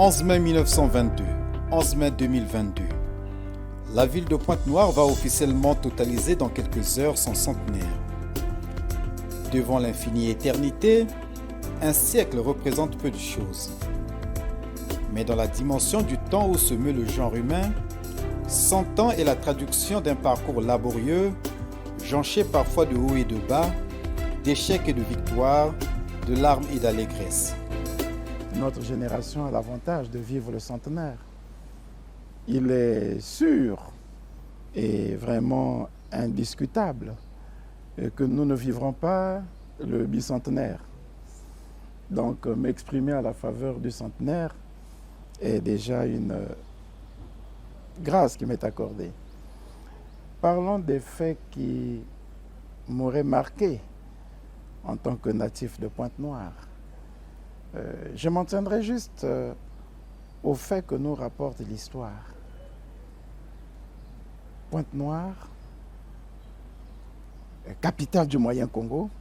11 mai 1922, 11 mai 2022. La ville de Pointe-Noire va officiellement totaliser dans quelques heures son centenaire. Devant l'infinie éternité, un siècle représente peu de choses. Mais dans la dimension du temps où se meut le genre humain, 100 ans est la traduction d'un parcours laborieux, jonché parfois de hauts et de bas, d'échecs et de victoires, de larmes et d'allégresse. Notre génération a l'avantage de vivre le centenaire. Il est sûr et vraiment indiscutable que nous ne vivrons pas le bicentenaire. Donc m'exprimer à la faveur du centenaire est déjà une grâce qui m'est accordée. Parlons des faits qui m'auraient marqué en tant que natif de Pointe-Noire. Je m'en tiendrai juste au fait que nous rapporte l'histoire. Pointe-Noire, capitale du Moyen-Congo,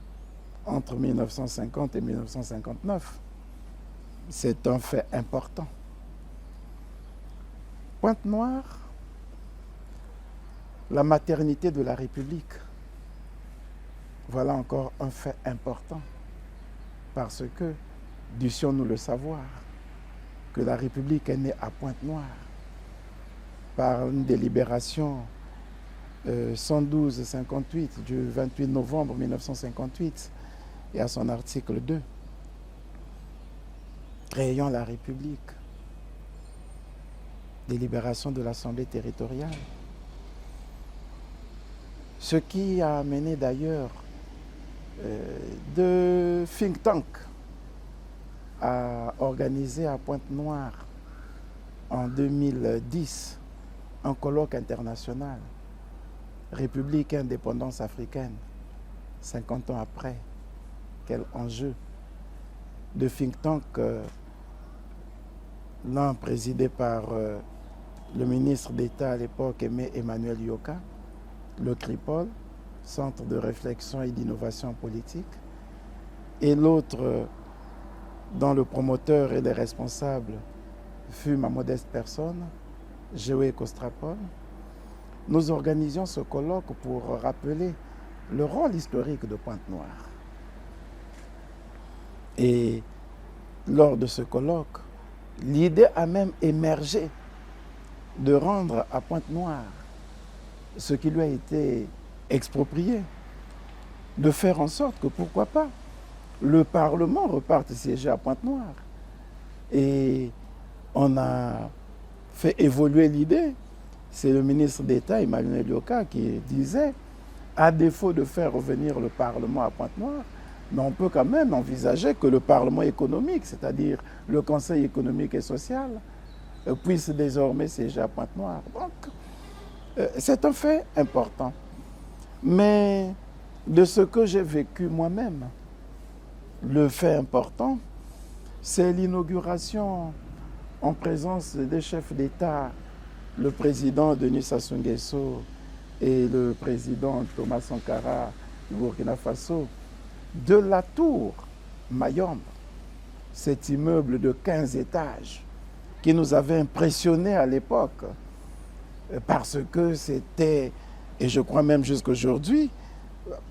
entre 1950 et 1959. C'est un fait important. Pointe-Noire, la maternité de la République. Voilà encore un fait important. Parce que, dussions-nous le savoir, que la République est née à Pointe-Noire par une délibération 112-58 du 28 novembre 1958 et à son article 2, créant la République, délibération de l'Assemblée territoriale. Ce qui a amené d'ailleurs de think tank à organiser à Pointe-Noire en 2010 un colloque international, République indépendance africaine, 50 ans après. Quel enjeu de think tank, l'un présidé par le ministre d'État à l'époque, Aimé Emmanuel Yoka, le CRIPOL, Centre de réflexion et d'innovation politique, et l'autre dont le promoteur et les responsables fut ma modeste personne, Géoé Kostrapol. Nous organisions ce colloque pour rappeler le rôle historique de Pointe-Noire. Et lors de ce colloque, l'idée a même émergé de rendre à Pointe-Noire ce qui lui a été exproprié, de faire en sorte que, pourquoi pas, le Parlement reparte siéger à Pointe-Noire. Et on a fait évoluer l'idée. C'est le ministre d'État, Emmanuel Yoka, qui disait, à défaut de faire revenir le Parlement à Pointe-Noire, mais on peut quand même envisager que le Parlement économique, c'est-à-dire le Conseil économique et social, puisse désormais siéger à Pointe-Noire. Donc, c'est un fait important. Mais de ce que j'ai vécu moi-même, le fait important, c'est l'inauguration en présence des chefs d'État, le président Denis Sassou Nguesso et le président Thomas Sankara du Burkina Faso, de la tour Mayombe, cet immeuble de 15 étages qui nous avait impressionnés à l'époque parce que c'était, et je crois même jusqu'aujourd'hui,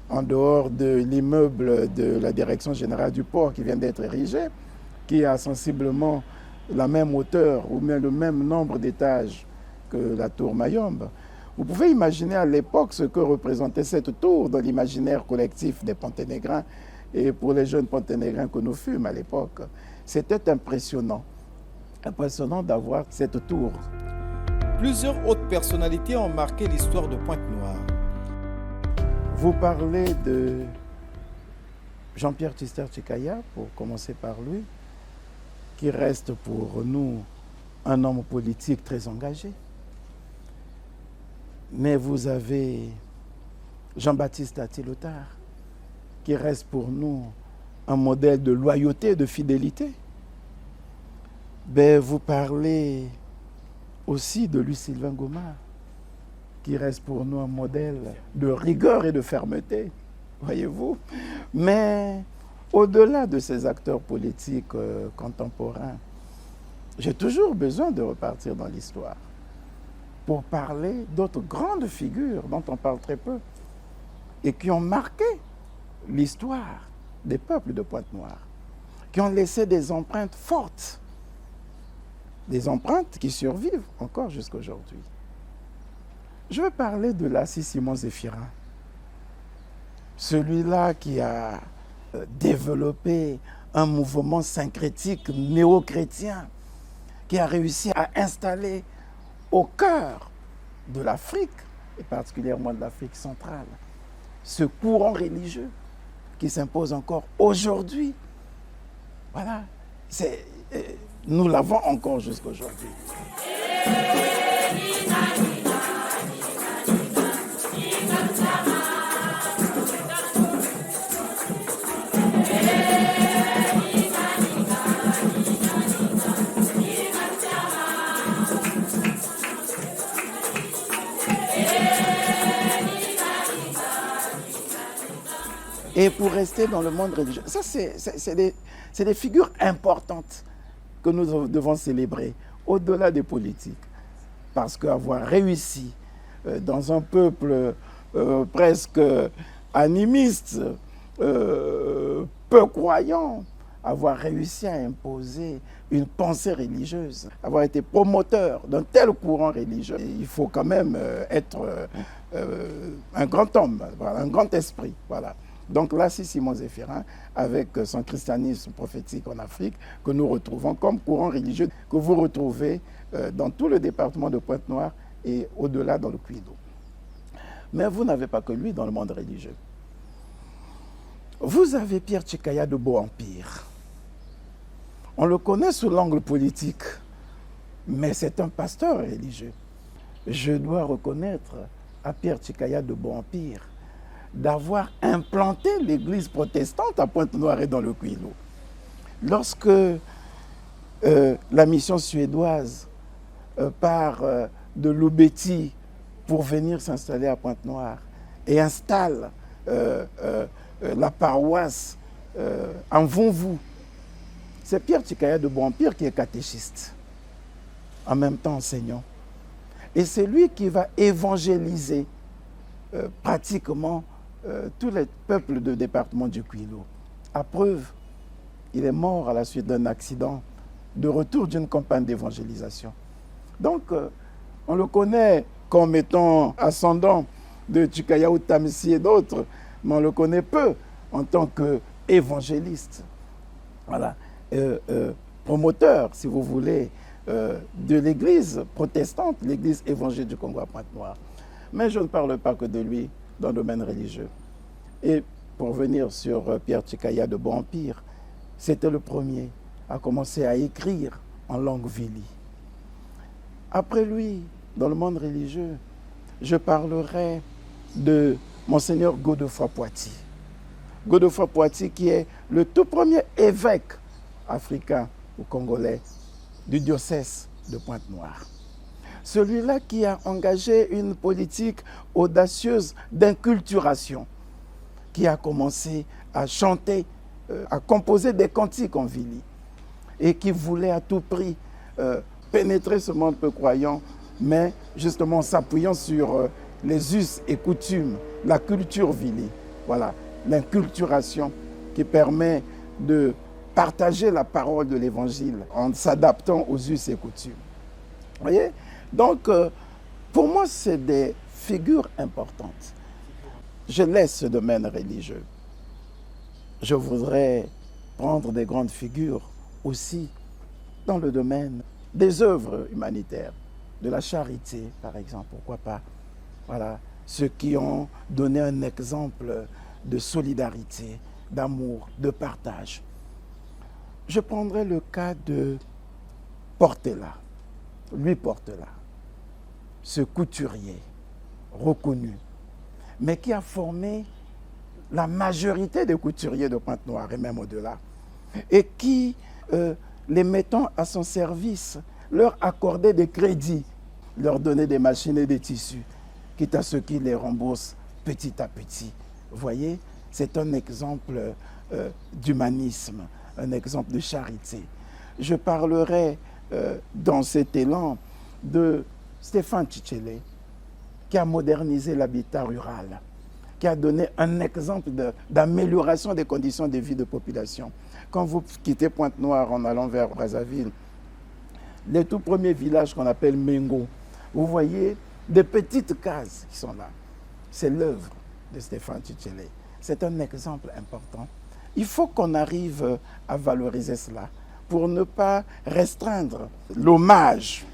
en dehors de l'immeuble de la Direction générale du port qui vient d'être érigé, qui a sensiblement la même hauteur ou même le même nombre d'étages que la tour Mayombe. Vous pouvez imaginer à l'époque ce que représentait cette tour dans l'imaginaire collectif des Ponténégrins et pour les jeunes Ponténégrins que nous fûmes à l'époque. C'était impressionnant d'avoir cette tour. Plusieurs autres personnalités ont marqué l'histoire de Pointe-Noire. Vous parlez de Jean-Pierre Tchister Tchikaya, pour commencer par lui, qui reste pour nous un homme politique très engagé. Mais vous avez Jean-Baptiste Atilotar, qui reste pour nous un modèle de loyauté, de fidélité. Ben, vous parlez aussi de Louis-Sylvain Goma, qui reste pour nous un modèle de rigueur et de fermeté, voyez-vous. Mais au-delà de ces acteurs politiques contemporains, j'ai toujours besoin de repartir dans l'histoire pour parler d'autres grandes figures dont on parle très peu et qui ont marqué l'histoire des peuples de Pointe-Noire, qui ont laissé des empreintes fortes, des empreintes qui survivent encore jusqu'à aujourd'hui. Je veux parler de Lassie Simon Zéphirin, celui-là qui a développé un mouvement syncrétique néo-chrétien, qui a réussi à installer au cœur de l'Afrique, et particulièrement de l'Afrique centrale, ce courant religieux qui s'impose encore aujourd'hui. Voilà, nous l'avons encore jusqu'à aujourd'hui. Et pour rester dans le monde religieux, ça c'est des figures importantes que nous devons célébrer, au-delà des politiques. Parce qu'avoir réussi dans un peuple presque animiste, peu croyant, avoir réussi à imposer une pensée religieuse, avoir été promoteur d'un tel courant religieux, il faut quand même être un grand homme, voilà, un grand esprit. Voilà. Donc Lassie Simon Zéphirin, avec son christianisme prophétique en Afrique, que nous retrouvons comme courant religieux, que vous retrouvez dans tout le département de Pointe-Noire et au-delà dans le Kwilu. Mais vous n'avez pas que lui dans le monde religieux. Vous avez Pierre Tchikaya de Beau-Empire. On le connaît sous l'angle politique, mais c'est un pasteur religieux. Je dois reconnaître à Pierre Tchikaya de Beau-Empire d'avoir implanté l'église protestante à Pointe-Noire et dans le Kwilu. Lorsque la mission suédoise part de Lubeti pour venir s'installer à Pointe-Noire et installe la paroisse en Vonvou, c'est Pierre Tchikaya de Beau-Empire qui est catéchiste, en même temps enseignant. Et c'est lui qui va évangéliser pratiquement tous les peuples du département du Kwilu. À preuve, il est mort à la suite d'un accident de retour d'une campagne d'évangélisation. Donc, on le connaît comme étant ascendant de Tchikaya Outamisi et d'autres, mais on le connaît peu en tant qu'évangéliste. Voilà. Promoteur, si vous voulez, de l'église protestante, l'église évangélique du Congo à Pointe-Noire. Mais je ne parle pas que de lui dans le domaine religieux. Et pour revenir sur Pierre Tchikaya de Beau-Empire, c'était le premier à commencer à écrire en langue vili. Après lui, dans le monde religieux, je parlerai de Monseigneur Godefroy-Poity. Godefroy-Poity qui est le tout premier évêque africain ou congolais du diocèse de Pointe-Noire. Celui-là qui a engagé une politique audacieuse d'inculturation, qui a commencé à chanter, à composer des cantiques en vili, et qui voulait à tout prix pénétrer ce monde peu croyant, mais justement en s'appuyant sur les us et coutumes, la culture vili. Voilà, l'inculturation qui permet de partager la parole de l'Évangile en s'adaptant aux us et coutumes. Vous voyez? Donc, pour moi, c'est des figures importantes. Je laisse ce domaine religieux. Je voudrais prendre des grandes figures aussi dans le domaine des œuvres humanitaires, de la charité, par exemple, pourquoi pas. Voilà, ceux qui ont donné un exemple de solidarité, d'amour, de partage. Je prendrai le cas de Portela, Louis Portela, ce couturier reconnu, mais qui a formé la majorité des couturiers de Pointe-Noire et même au-delà, et qui, les mettant à son service, leur accordait des crédits, leur donnait des machines et des tissus, quitte à ce qu'ils les remboursent petit à petit. Vous voyez, c'est un exemple d'humanisme, un exemple de charité. Je parlerai dans cet élan de Stéphane Tchichele, qui a modernisé l'habitat rural, qui a donné un exemple d'amélioration des conditions de vie de population. Quand vous quittez Pointe-Noire en allant vers Brazzaville, les tout premiers villages qu'on appelle Mengo, vous voyez des petites cases qui sont là. C'est l'œuvre de Stéphane Tchichele. C'est un exemple important. Il faut qu'on arrive à valoriser cela pour ne pas restreindre l'hommage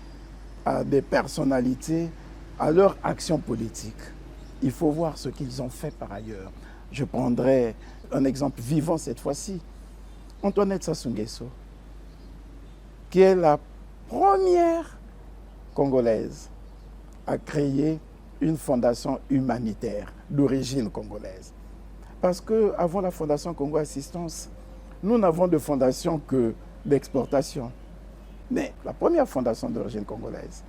à des personnalités, à leur action politique. Il faut voir ce qu'ils ont fait par ailleurs. Je prendrai un exemple vivant cette fois-ci. Antoinette Sassou Nguesso, qui est la première Congolaise à créer une fondation humanitaire d'origine congolaise. Parce qu'avant la Fondation Congo Assistance, nous n'avons de fondation que d'exportation. Mais la première fondation d'origine congolaise,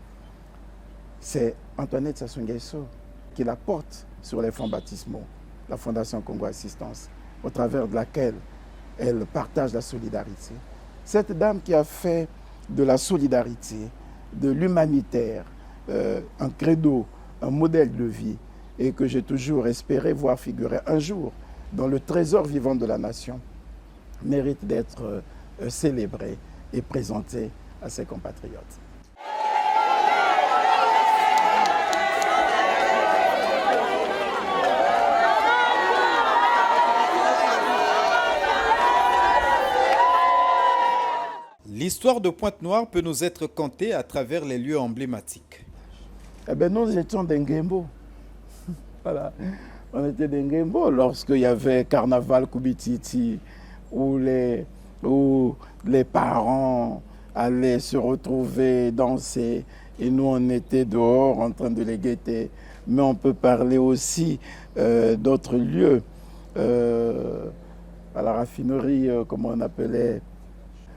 c'est Antoinette Sassou Nguesso qui la porte sur les fonds baptismaux, la Fondation Congo Assistance, au travers de laquelle elle partage la solidarité. Cette dame qui a fait de la solidarité, de l'humanitaire, un credo, un modèle de vie, et que j'ai toujours espéré voir figurer un jour dans le trésor vivant de la nation, mérite d'être célébrée et présentée à ses compatriotes. L'histoire de Pointe-Noire peut nous être contée à travers les lieux emblématiques. Eh bien, nous étions des Nguembo. Voilà. On était des Nguembo lorsqu'il y avait Carnaval Koubititi, où les parents allaient se retrouver, danser, et nous on était dehors en train de les guetter. Mais on peut parler aussi d'autres lieux, à la raffinerie, comment on appelait,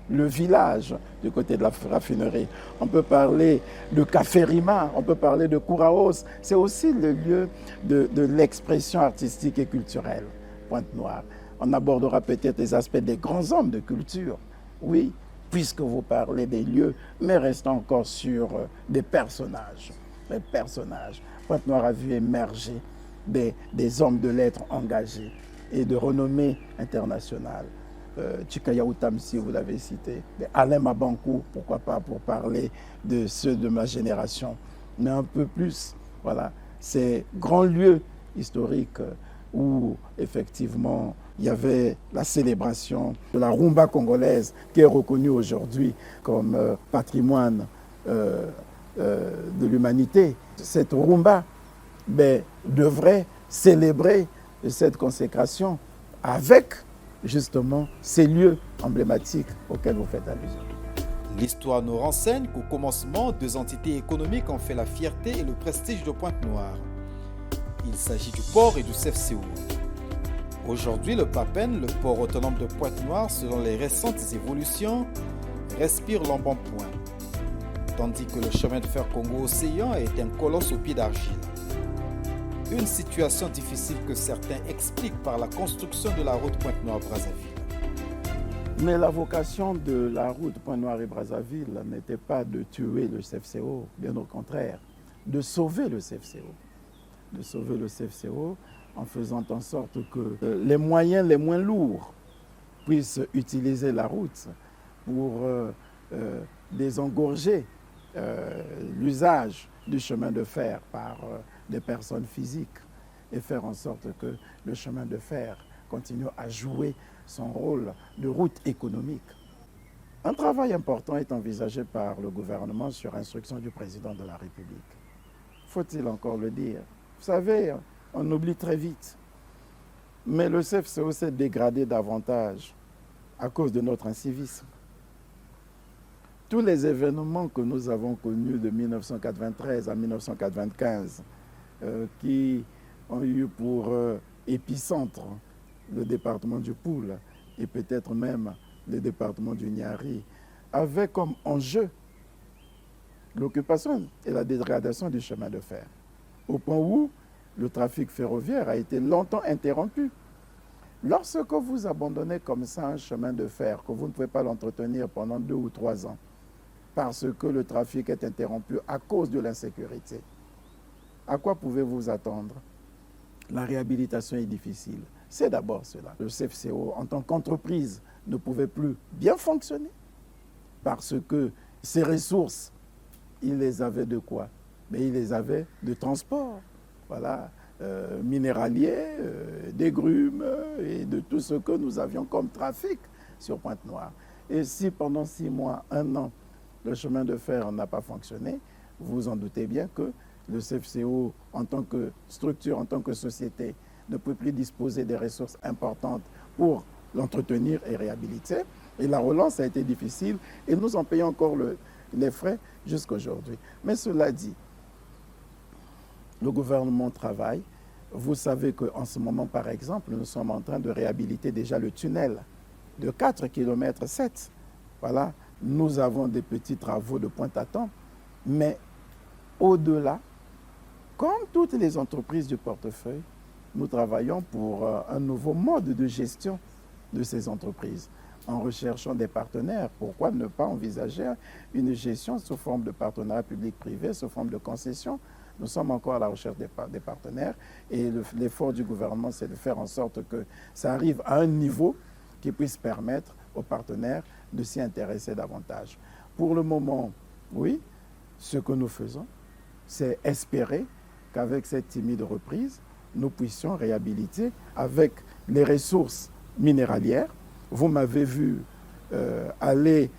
le village du côté de la raffinerie. On peut parler de Café Rima, on peut parler de Kouraos. C'est aussi le lieu de l'expression artistique et culturelle, Pointe-Noire. On abordera peut-être les aspects des grands hommes de culture, oui, puisque vous parlez des lieux, mais restons encore sur des personnages. Les personnages. Pointe-Noire a vu émerger des hommes de lettres engagés et de renommée internationale. Tchikaya Outamsi, vous l'avez cité, Alain Mabankou, pourquoi pas, pour parler de ceux de ma génération. Mais un peu plus, voilà, ces grands lieux historiques où, effectivement, il y avait la célébration de la rumba congolaise qui est reconnue aujourd'hui comme patrimoine de l'humanité. Cette rumba devrait célébrer cette consécration avec justement ces lieux emblématiques auxquels vous faites allusion. L'histoire nous renseigne qu'au commencement, deux entités économiques ont fait la fierté et le prestige de Pointe-Noire. Il s'agit du port et du CFCO. Aujourd'hui, le PAPEN, le port autonome de Pointe-Noire, selon les récentes évolutions, respire l'embonpoint, tandis que le chemin de fer Congo-Océan est un colosse au pied d'argile. Une situation difficile que certains expliquent par la construction de la route Pointe-Noire-Brazzaville. Mais la vocation de la route Pointe-Noire et Brazzaville n'était pas de tuer le CFCO, bien au contraire, de sauver le CFCO. De sauver le CFCO en faisant en sorte que les moyens les moins lourds puissent utiliser la route pour désengorger l'usage du chemin de fer par des personnes physiques et faire en sorte que le chemin de fer continue à jouer son rôle de route économique. Un travail important est envisagé par le gouvernement sur instruction du président de la République. Faut-il encore le dire? Vous savez, on oublie très vite. Mais le CFCO s'est dégradé davantage à cause de notre incivisme. Tous les événements que nous avons connus de 1993 à 1995, qui ont eu pour épicentre le département du Poul et peut-être même le département du Niari, avaient comme enjeu l'occupation et la dégradation du chemin de fer, au point où le trafic ferroviaire a été longtemps interrompu. Lorsque vous abandonnez comme ça un chemin de fer, que vous ne pouvez pas l'entretenir pendant 2 ou 3 ans, parce que le trafic est interrompu à cause de l'insécurité. À quoi pouvez-vous vous attendre? La réhabilitation est difficile. C'est d'abord cela. Le CFCO, en tant qu'entreprise, ne pouvait plus bien fonctionner parce que ses ressources, il les avait de quoi? Mais il les avait de transport, voilà, minéralier, des grumes et de tout ce que nous avions comme trafic sur Pointe-Noire. Et si pendant 6 mois, 1 an, le chemin de fer n'a pas fonctionné, vous en doutez bien que le CFCO, en tant que structure, en tant que société, ne peut plus disposer des ressources importantes pour l'entretenir et réhabiliter. Et la relance a été difficile et nous en payons encore les frais jusqu'à aujourd'hui. Mais cela dit, le gouvernement travaille. Vous savez qu'en ce moment, par exemple, nous sommes en train de réhabiliter déjà le tunnel de 4 km 7. Voilà, nous avons des petits travaux de Pointe-à-Temps, mais au-delà, comme toutes les entreprises du portefeuille, nous travaillons pour un nouveau mode de gestion de ces entreprises en recherchant des partenaires. Pourquoi ne pas envisager une gestion sous forme de partenariat public-privé, sous forme de concession? Nous sommes encore à la recherche des partenaires et l'effort du gouvernement, c'est de faire en sorte que ça arrive à un niveau qui puisse permettre aux partenaires de s'y intéresser davantage. Pour le moment, oui, ce que nous faisons, c'est espérer qu'avec cette timide reprise, nous puissions réhabiliter avec les ressources minéralières. Vous m'avez vu aller,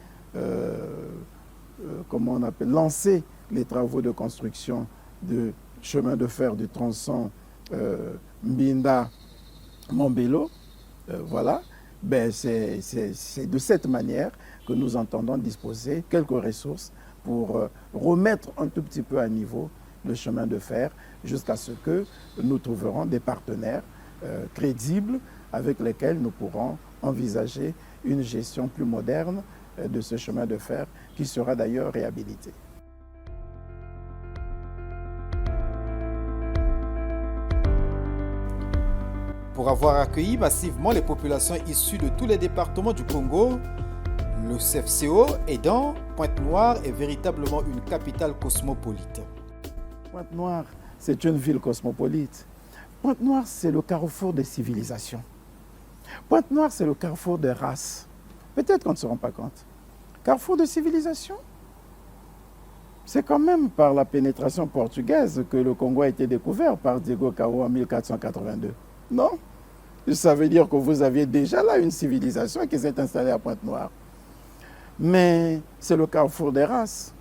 comment on appelle, lancer les travaux de construction de chemin de fer du tronçon Mbinda-Mombelo. Voilà. Ben, c'est de cette manière que nous entendons disposer quelques ressources pour remettre un tout petit peu à niveau le chemin de fer jusqu'à ce que nous trouverons des partenaires crédibles avec lesquels nous pourrons envisager une gestion plus moderne de ce chemin de fer qui sera d'ailleurs réhabilité. Pour avoir accueilli massivement les populations issues de tous les départements du Congo, le CFCO aidant, Pointe-Noire est véritablement une capitale cosmopolite. Pointe-Noire, c'est une ville cosmopolite. Pointe-Noire, c'est le carrefour des civilisations. Pointe-Noire, c'est le carrefour des races. Peut-être qu'on ne se rend pas compte. Carrefour de civilisation? C'est quand même par la pénétration portugaise que le Congo a été découvert par Diego Cao en 1482. Non? Ça veut dire que vous aviez déjà là une civilisation qui s'est installée à Pointe-Noire. Mais c'est le carrefour des races.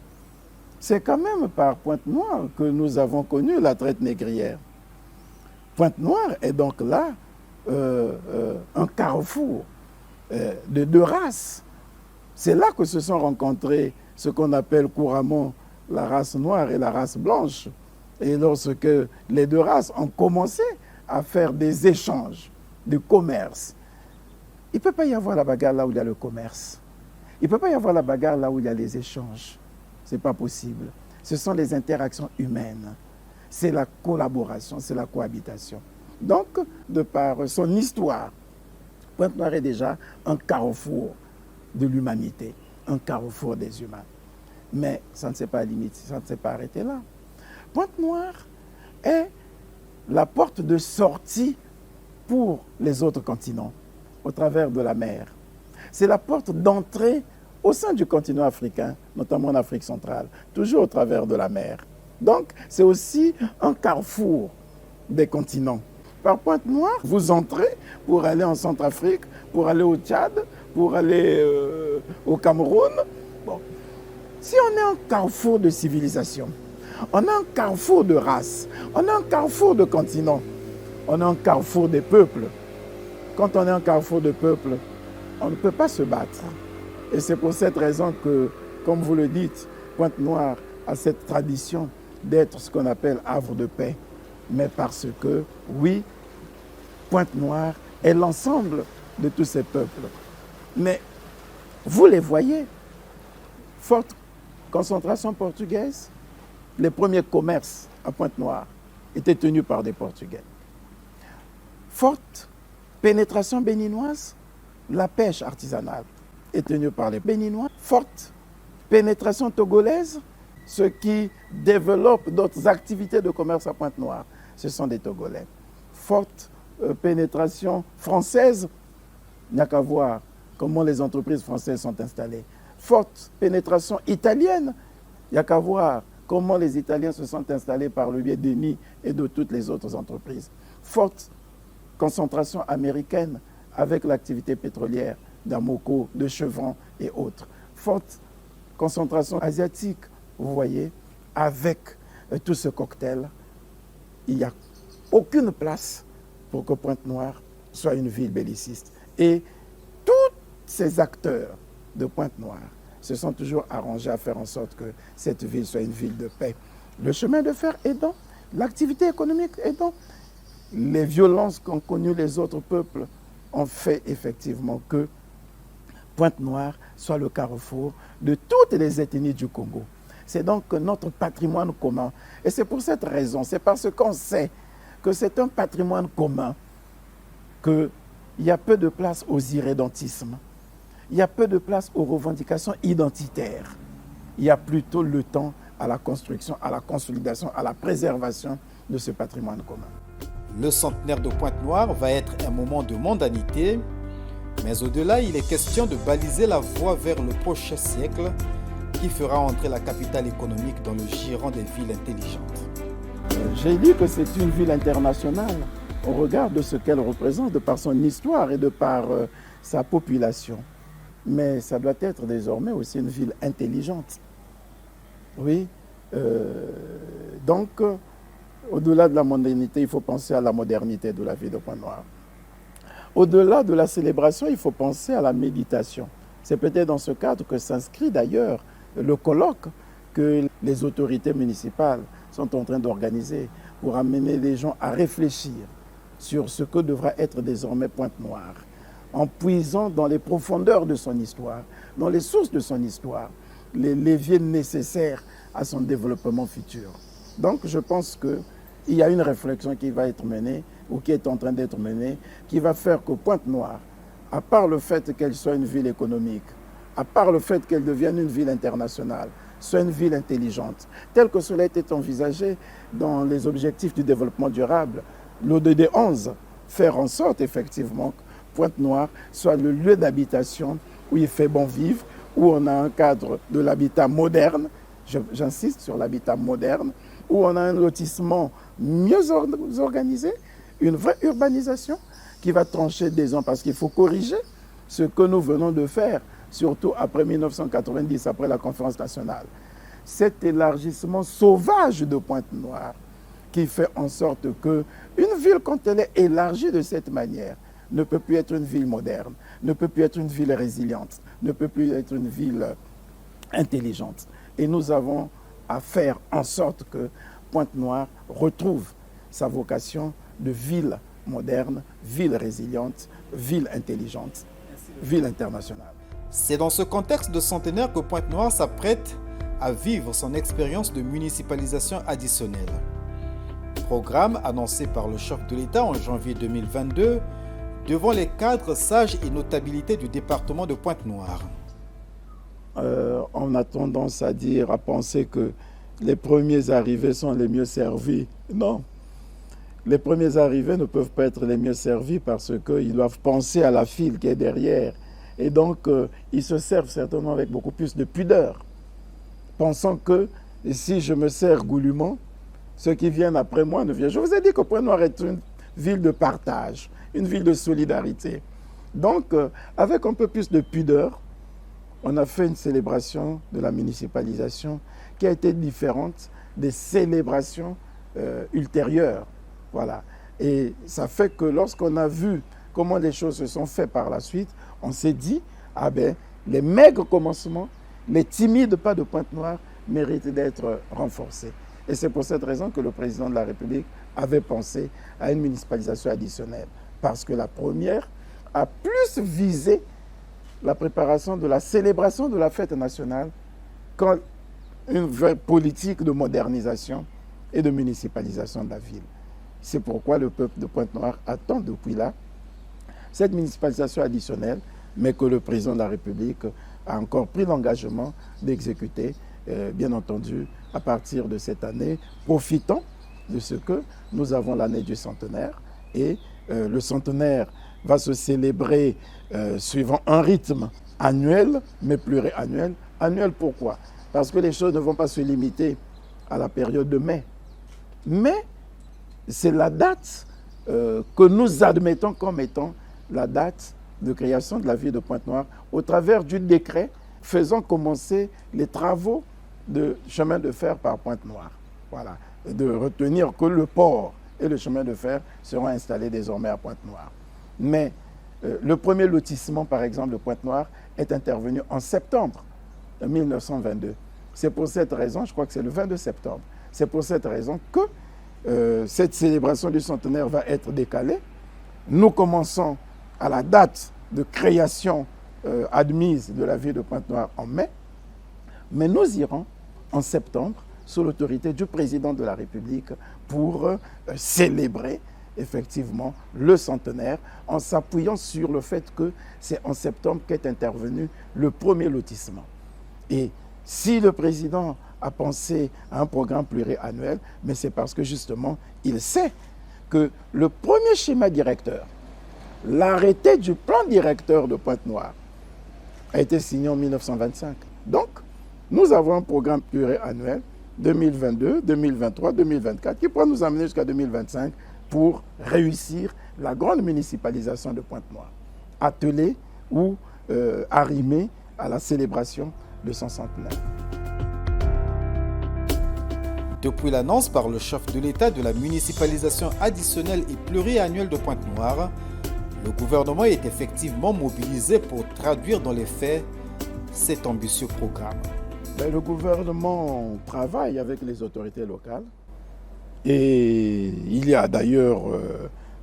C'est quand même par Pointe-Noire que nous avons connu la traite négrière. Pointe-Noire est donc là un carrefour de deux races. C'est là que se sont rencontrés ce qu'on appelle couramment la race noire et la race blanche. Et lorsque les deux races ont commencé à faire des échanges, du commerce, il ne peut pas y avoir la bagarre là où il y a le commerce. Il ne peut pas y avoir la bagarre là où il y a les échanges. Ce n'est pas possible. Ce sont les interactions humaines. C'est la collaboration, c'est la cohabitation. Donc, de par son histoire, Pointe-Noire est déjà un carrefour de l'humanité, un carrefour des humains. Mais ça ne s'est pas limité, ça ne s'est pas arrêté là. Pointe-Noire est la porte de sortie pour les autres continents, au travers de la mer. C'est la porte d'entrée au sein du continent africain, notamment en Afrique centrale, toujours au travers de la mer. Donc, c'est aussi un carrefour des continents. Par Pointe-Noire, vous entrez pour aller en Centrafrique, pour aller au Tchad, pour aller au Cameroun. Bon. Si on est un carrefour de civilisation, on a un carrefour de races, on a un carrefour de continents, on a un carrefour des peuples. Quand on est un carrefour de peuples, on ne peut pas se battre. Et c'est pour cette raison que, comme vous le dites, Pointe-Noire a cette tradition d'être ce qu'on appelle havre de paix. Mais parce que, oui, Pointe-Noire est l'ensemble de tous ces peuples. Mais vous les voyez, forte concentration portugaise, les premiers commerces à Pointe-Noire étaient tenus par des Portugais. Forte pénétration béninoise, la pêche artisanale est tenue par les Béninois. Forte pénétration togolaise. Ceux qui développent d'autres activités de commerce à Pointe-Noire, ce sont des Togolais. Forte pénétration française, il n'y a qu'à voir comment les entreprises françaises sont installées. Forte pénétration italienne, il n'y a qu'à voir comment les Italiens se sont installés par le biais d'ENI et de toutes les autres entreprises. Forte concentration américaine avec l'activité pétrolière d'Amoco, de Chevron et autres. Forte concentration asiatique, vous voyez, avec tout ce cocktail, il n'y a aucune place pour que Pointe-Noire soit une ville belliciste. Et tous ces acteurs de Pointe-Noire se sont toujours arrangés à faire en sorte que cette ville soit une ville de paix. Le chemin de fer aidant, l'activité économique aidant, les violences qu'ont connues les autres peuples ont fait effectivement que Pointe-Noire soit le carrefour de toutes les ethnies du Congo. C'est donc notre patrimoine commun. Et c'est pour cette raison, c'est parce qu'on sait que c'est un patrimoine commun qu'il y a peu de place aux irrédentismes, il y a peu de place aux revendications identitaires. Il y a plutôt le temps à la construction, à la consolidation, à la préservation de ce patrimoine commun. Le centenaire de Pointe-Noire va être un moment de mondanité, mais au-delà, il est question de baliser la voie vers le prochain siècle qui fera entrer la capitale économique dans le giron des villes intelligentes. J'ai dit que c'est une ville internationale au regard de ce qu'elle représente, de par son histoire et de par sa population. Mais ça doit être désormais aussi une ville intelligente. Oui. Donc, au-delà de la mondanité, il faut penser à la modernité de la ville de Pointe-Noire. Au-delà de la célébration, il faut penser à la méditation. C'est peut-être dans ce cadre que s'inscrit d'ailleurs le colloque que les autorités municipales sont en train d'organiser pour amener les gens à réfléchir sur ce que devra être désormais Pointe-Noire, en puisant dans les profondeurs de son histoire, dans les sources de son histoire, les leviers nécessaires à son développement futur. Donc je pense qu'il y a une réflexion qui va être menée, ou qui est en train d'être menée, qui va faire que Pointe-Noire, à part le fait qu'elle soit une ville économique, à part le fait qu'elle devienne une ville internationale, soit une ville intelligente, tel que cela était envisagé dans les objectifs du développement durable, l'ODD 11, faire en sorte effectivement que Pointe-Noire soit le lieu d'habitation où il fait bon vivre, où on a un cadre de l'habitat moderne, j'insiste sur l'habitat moderne, où on a un lotissement mieux organisé, une vraie urbanisation qui va trancher des ans, parce qu'il faut corriger ce que nous venons de faire, surtout après 1990, après la conférence nationale. Cet élargissement sauvage de Pointe-Noire qui fait en sorte qu'une ville, quand elle est élargie de cette manière, ne peut plus être une ville moderne, ne peut plus être une ville résiliente, ne peut plus être une ville intelligente. Et nous avons à faire en sorte que Pointe-Noire retrouve sa vocation de ville moderne, ville résiliente, ville intelligente, ville internationale. C'est dans ce contexte de centenaire que Pointe-Noire s'apprête à vivre son expérience de municipalisation additionnelle. Programme annoncé par le chef de l'État en janvier 2022 devant les cadres sages et notabilités du département de Pointe-Noire. On a tendance à dire, à penser que les premiers arrivés sont les mieux servis. Non, les premiers arrivés ne peuvent pas être les mieux servis parce qu'ils doivent penser à la file qui est derrière. Et donc, ils se servent certainement avec beaucoup plus de pudeur, pensant que si je me sers goulûment, ceux qui viennent après moi ne viennent. Je vous ai dit que Pointe-Noire est une ville de partage, une ville de solidarité. Donc, avec un peu plus de pudeur, on a fait une célébration de la municipalisation qui a été différente des célébrations ultérieures. Voilà. Et ça fait que lorsqu'on a vu comment les choses se sont faites par la suite, on s'est dit, ah ben, les maigres commencements, les timides pas de Pointe-Noire méritent d'être renforcés. Et c'est pour cette raison que le président de la République avait pensé à une municipalisation additionnelle. Parce que la première a plus visé la préparation de la célébration de la fête nationale qu'une vraie politique de modernisation et de municipalisation de la ville. C'est pourquoi le peuple de Pointe-Noire attend depuis là cette municipalisation additionnelle mais que le président de la République a encore pris l'engagement d'exécuter, bien entendu, à partir de cette année, profitant de ce que nous avons l'année du centenaire. Et le centenaire va se célébrer suivant un rythme annuel, mais pluriannuel. Annuel pourquoi? Parce que les choses ne vont pas se limiter à la période de mai. Mais c'est la date que nous admettons comme étant la date de création de la ville de Pointe-Noire au travers du décret faisant commencer les travaux de chemin de fer par Pointe-Noire. Voilà, de retenir que le port et le chemin de fer seront installés désormais à Pointe-Noire. Mais le premier lotissement, par exemple, de Pointe-Noire est intervenu en septembre 1922. C'est pour cette raison, je crois que c'est le 22 septembre, c'est pour cette raison que cette célébration du centenaire va être décalée. Nous commençons à la date de création admise de la ville de Pointe-Noire en mai, mais nous irons en septembre sous l'autorité du président de la République pour célébrer effectivement le centenaire en s'appuyant sur le fait que c'est en septembre qu'est intervenu le premier lotissement. Et si le président a pensé à un programme pluriannuel, mais c'est parce que justement, il sait que le premier schéma directeur, l'arrêté du plan directeur de Pointe-Noire, a été signé en 1925. Donc, nous avons un programme pluriannuel 2022, 2023, 2024 qui pourra nous amener jusqu'à 2025 pour réussir la grande municipalisation de Pointe-Noire, attelée ou arrimée à la célébration de son centenaire. Depuis l'annonce par le chef de l'État de la municipalisation additionnelle et pluriannuelle de Pointe-Noire, le gouvernement est effectivement mobilisé pour traduire dans les faits cet ambitieux programme. Le gouvernement travaille avec les autorités locales et il y a d'ailleurs,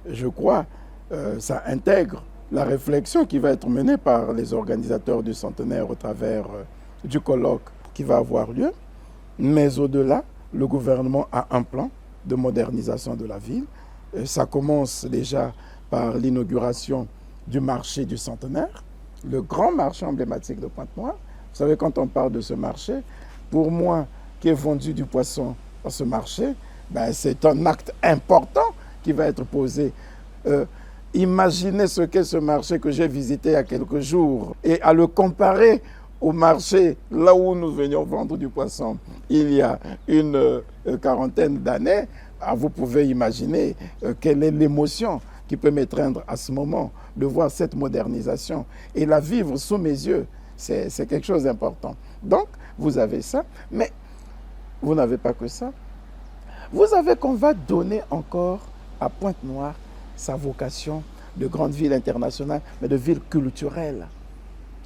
je crois, ça intègre la réflexion qui va être menée par les organisateurs du centenaire au travers du colloque qui va avoir lieu. Mais au-delà, le gouvernement a un plan de modernisation de la ville. Ça commence déjà par l'inauguration du marché du centenaire, le grand marché emblématique de Pointe-Noire. Vous savez, quand on parle de ce marché, pour moi qui ai vendu du poisson à ce marché, c'est un acte important qui va être posé. Imaginez ce qu'est ce marché que j'ai visité il y a quelques jours et à le comparer au marché là où nous venions vendre du poisson il y a une quarantaine d'années, vous pouvez imaginer quelle est l'émotion qui peut m'étreindre à ce moment de voir cette modernisation et la vivre sous mes yeux. C'est quelque chose d'important. Donc, vous avez ça, mais vous n'avez pas que ça. Vous avez qu'on va donner encore à Pointe-Noire sa vocation de grande ville internationale, mais de ville culturelle.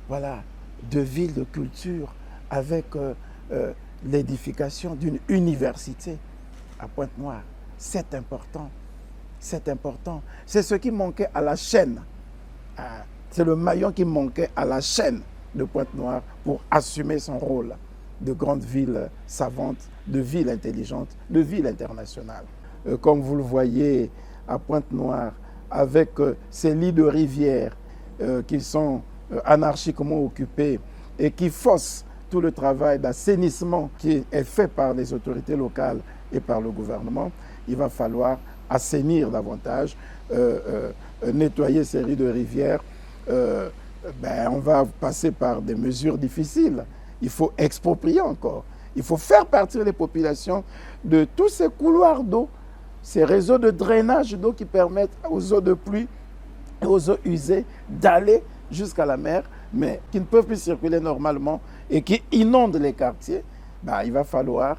Voilà, de ville de culture avec l'édification d'une université à Pointe-Noire. C'est important. C'est important. C'est ce qui manquait à la chaîne. C'est le maillon qui manquait à la chaîne de Pointe-Noire pour assumer son rôle de grande ville savante, de ville intelligente, de ville internationale. Comme vous le voyez à Pointe-Noire, avec ces lits de rivière qui sont anarchiquement occupés et qui faussent tout le travail d'assainissement qui est fait par les autorités locales et par le gouvernement, il va falloir assainir davantage, nettoyer ces lits de rivière. On va passer par des mesures difficiles. Il faut exproprier encore. Il faut faire partir les populations de tous ces couloirs d'eau, ces réseaux de drainage d'eau qui permettent aux eaux de pluie et aux eaux usées d'aller jusqu'à la mer, mais qui ne peuvent plus circuler normalement et qui inondent les quartiers. Il va falloir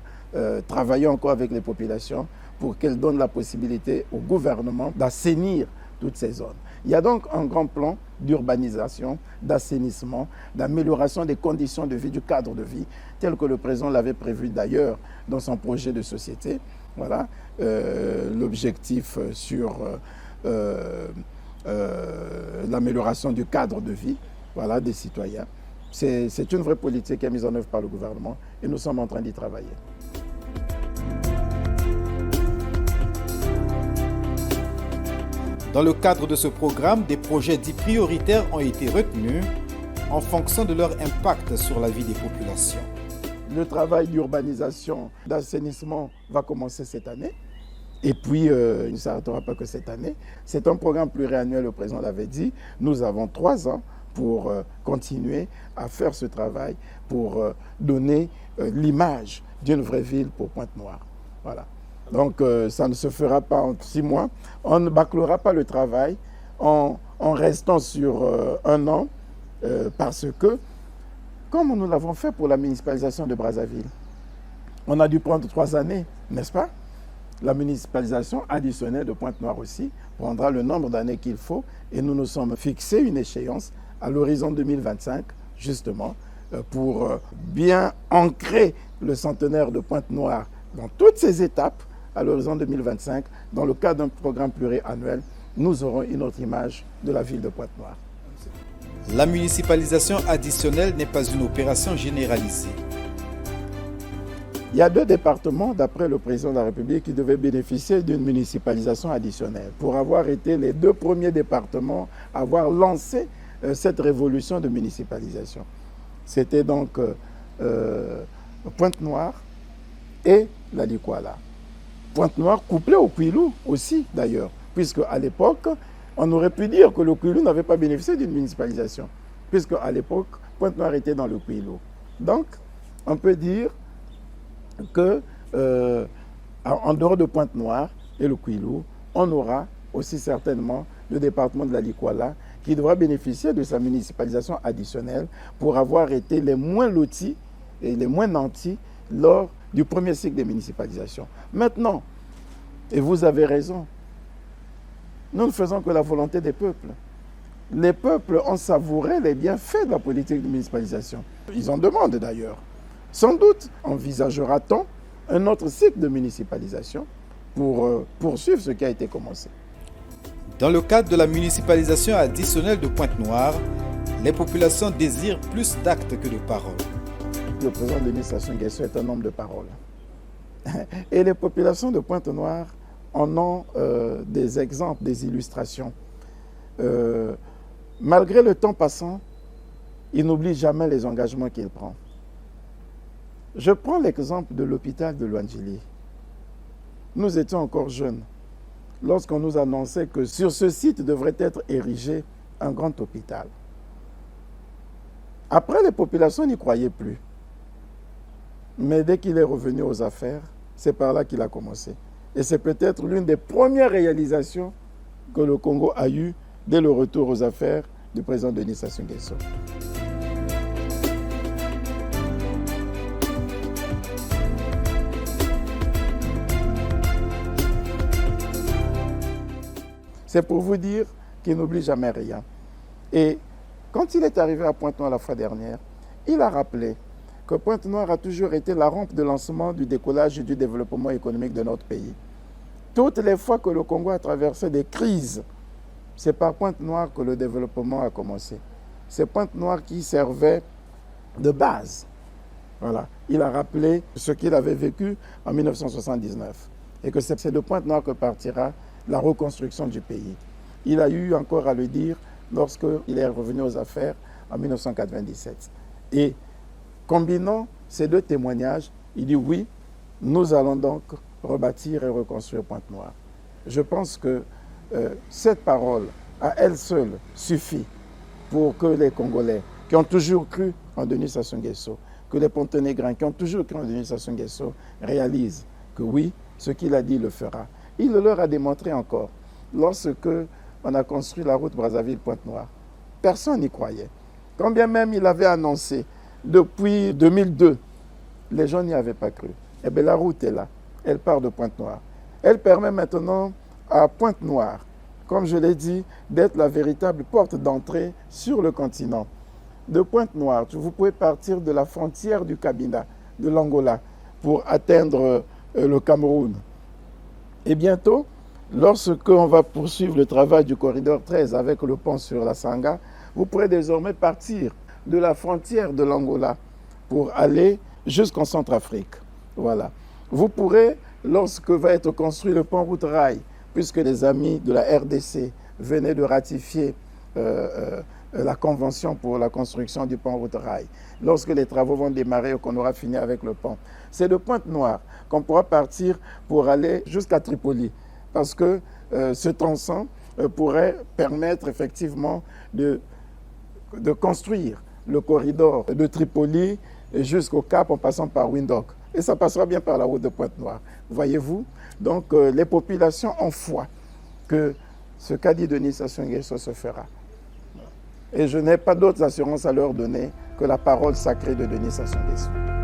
travailler encore avec les populations pour qu'elles donnent la possibilité au gouvernement d'assainir toutes ces zones. Il y a donc un grand plan d'urbanisation, d'assainissement, d'amélioration des conditions de vie, du cadre de vie, tel que le président l'avait prévu d'ailleurs dans son projet de société. Voilà, l'objectif sur l'amélioration du cadre de vie, voilà, des citoyens. C'est une vraie politique qui est mise en œuvre par le gouvernement et nous sommes en train d'y travailler. Dans le cadre de ce programme, des projets dits prioritaires ont été retenus en fonction de leur impact sur la vie des populations. Le travail d'urbanisation, d'assainissement va commencer cette année. Et puis, il ne s'arrêtera pas que cette année. C'est un programme pluriannuel, le président l'avait dit. Nous avons 3 ans pour continuer à faire ce travail, pour donner l'image d'une vraie ville pour Pointe-Noire. Voilà. Donc, ça ne se fera pas en 6 mois. On ne bâclera pas le travail en restant sur 1 an, parce que, comme nous l'avons fait pour la municipalisation de Brazzaville, on a dû prendre 3 années, n'est-ce pas? La municipalisation additionnelle de Pointe-Noire aussi prendra le nombre d'années qu'il faut et nous nous sommes fixés une échéance à l'horizon 2025, justement, pour bien ancrer le centenaire de Pointe-Noire dans toutes ses étapes. À l'horizon 2025, dans le cadre d'un programme pluriannuel, nous aurons une autre image de la ville de Pointe-Noire. La municipalisation additionnelle n'est pas une opération généralisée. Il y a 2 départements, d'après le président de la République, qui devaient bénéficier d'une municipalisation additionnelle. Pour avoir été les 2 premiers départements à avoir lancé cette révolution de municipalisation. C'était donc Pointe-Noire et la Likwala. Pointe-Noire couplée au Kouilou aussi, d'ailleurs, puisque à l'époque, on aurait pu dire que le Kouilou n'avait pas bénéficié d'une municipalisation, puisque à l'époque, Pointe-Noire était dans le Kouilou. Donc, on peut dire que en dehors de Pointe-Noire et le Kouilou, on aura aussi certainement le département de la Likwala qui devra bénéficier de sa municipalisation additionnelle pour avoir été les moins lotis et les moins nantis lors du premier cycle de municipalisation. Maintenant, et vous avez raison, nous ne faisons que la volonté des peuples. Les peuples ont savouré les bienfaits de la politique de municipalisation. Ils en demandent d'ailleurs. Sans doute envisagera-t-on un autre cycle de municipalisation pour poursuivre ce qui a été commencé. Dans le cadre de la municipalisation additionnelle de Pointe-Noire, les populations désirent plus d'actes que de paroles. Le président Denis Sassou Nguesso est un homme de parole. Et les populations de Pointe-Noire en ont des exemples, des illustrations. Malgré le temps passant, il n'oublie jamais les engagements qu'il prend. Je prends l'exemple de l'hôpital de Luandjili. Nous étions encore jeunes lorsqu'on nous annonçait que sur ce site devrait être érigé un grand hôpital. Après, les populations n'y croyaient plus. Mais dès qu'il est revenu aux affaires, c'est par là qu'il a commencé. Et c'est peut-être l'une des premières réalisations que le Congo a eues dès le retour aux affaires du président Denis Sassou Nguesso. C'est pour vous dire qu'il n'oublie jamais rien. Et quand il est arrivé à Pointe-Noire la fois dernière, il a rappelé que Pointe-Noire a toujours été la rampe de lancement du décollage et du développement économique de notre pays. Toutes les fois que le Congo a traversé des crises, c'est par Pointe-Noire que le développement a commencé. C'est Pointe-Noire qui servait de base. Voilà. Il a rappelé ce qu'il avait vécu en 1979 et que c'est de Pointe-Noire que partira la reconstruction du pays. Il a eu encore à le dire lorsqu'il est revenu aux affaires en 1997. Et combinant ces 2 témoignages, il dit oui, nous allons donc rebâtir et reconstruire Pointe-Noire. Je pense que cette parole à elle seule suffit pour que les Congolais qui ont toujours cru en Denis Sassou Nguesso, que les Ponténégrins qui ont toujours cru en Denis Sassou Nguesso réalisent que oui, ce qu'il a dit, il le fera. Il le leur a démontré encore. Lorsque on a construit la route Brazzaville-Pointe-Noire, personne n'y croyait. Quand bien même il avait annoncé depuis 2002, les gens n'y avaient pas cru. Eh bien, la route est là. Elle part de Pointe-Noire. Elle permet maintenant à Pointe-Noire, comme je l'ai dit, d'être la véritable porte d'entrée sur le continent. De Pointe-Noire, vous pouvez partir de la frontière du Cabinda, de l'Angola, pour atteindre le Cameroun. Et bientôt, lorsqu'on va poursuivre le travail du corridor 13 avec le pont sur la Sanga, vous pourrez désormais partir de la frontière de l'Angola pour aller jusqu'en Centrafrique. Voilà. Vous pourrez, lorsque va être construit le pont route rail puisque les amis de la RDC venaient de ratifier la convention pour la construction du pont route-rail, lorsque les travaux vont démarrer et qu'on aura fini avec le pont, c'est de Pointe-Noire qu'on pourra partir pour aller jusqu'à Tripoli, parce que ce tronçon pourrait permettre effectivement de construire le corridor de Tripoli jusqu'au Cap en passant par Windhoek. Et ça passera bien par la route de Pointe-Noire. Voyez-vous? Donc les populations ont foi que ce qu'a dit Denis Sassou Nguesso se fera. Et je n'ai pas d'autres assurances à leur donner que la parole sacrée de Denis Sassou Nguesso.